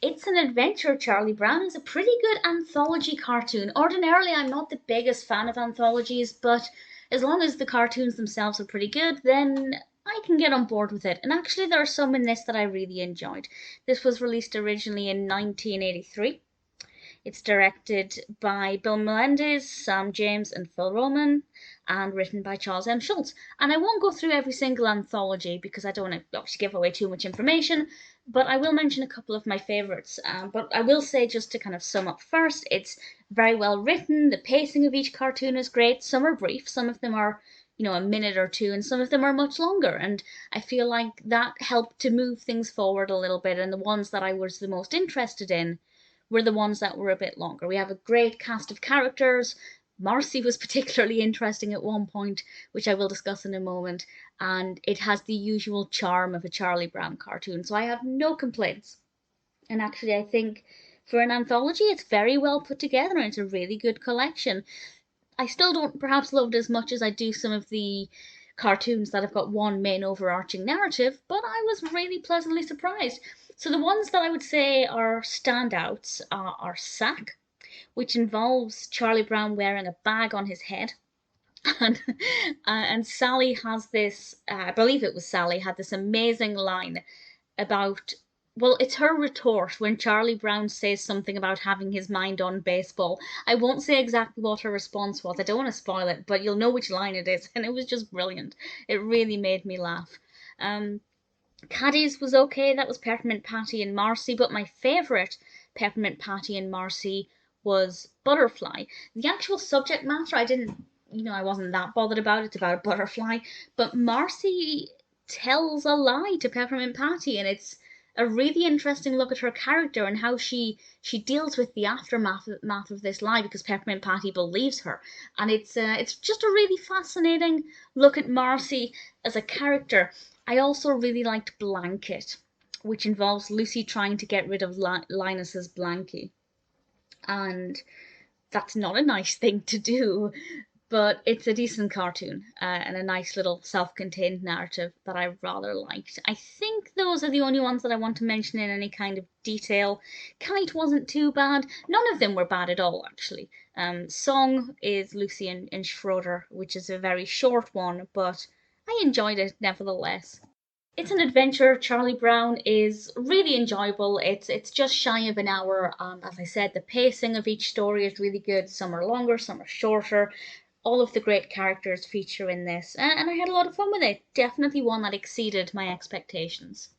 It's an Adventure, Charlie Brown is a pretty good anthology cartoon. Ordinarily, I'm not the biggest fan of anthologies, but as long as the cartoons themselves are pretty good, then I can get on board with it. And actually, there are some in this that I really enjoyed. This was released originally in 1983. It's directed by Bill Melendez, Sam James, and Phil Roman, and written by Charles M. Schulz. And I won't go through every single anthology because I don't want to obviously give away too much information, but I will mention a couple of my favourites. But I will say, just to kind of sum up first, it's very well written. The pacing of each cartoon is great. Some are brief, some of them are a minute or two, and some of them are much longer. And I feel like that helped to move things forward a little bit. And the ones that I was the most interested in were the ones that were a bit longer. We have a great cast of characters. Marcie was particularly interesting at one point, which I will discuss in a moment, and it has the usual charm of a Charlie Brown cartoon, so I have no complaints. And actually, I think for an anthology, it's very well put together and it's a really good collection. I still don't perhaps love it as much as I do some of the cartoons that have got one main overarching narrative, but I was really pleasantly surprised. So the ones that I would say are standouts are Sack, which involves Charlie Brown wearing a bag on his head. And Sally has this, I believe it was Sally, had this amazing line about, well, it's her retort when Charlie Brown says something about having his mind on baseball. I won't say exactly what her response was, I don't want to spoil it, but you'll know which line it is, and it was just brilliant. It really made me laugh. Caddie's was okay, that was Peppermint Patty and Marcie, but my favourite Peppermint Patty and Marcie was Butterfly. The actual subject matter, I wasn't that bothered about. It's about a butterfly, but Marcie tells a lie to Peppermint Patty, and it's a really interesting look at her character and how she deals with the aftermath of this lie because Peppermint Patty believes her, and it's just a really fascinating look at Marcie as a character. I also really liked Blanket, which involves Lucy trying to get rid of Linus's blankie. And that's not a nice thing to do, but it's a decent cartoon and a nice little self-contained narrative that I rather liked. I think those are the only ones that I want to mention in any kind of detail. Kite wasn't too bad. None of them were bad at all, actually. Song is Lucy and Schroeder, which is a very short one, but I enjoyed it nevertheless. It's an adventure. Charlie Brown is really enjoyable. It's just shy of an hour. As I said, the pacing of each story is really good. Some are longer, some are shorter. All of the great characters feature in this, and I had a lot of fun with it. Definitely one that exceeded my expectations.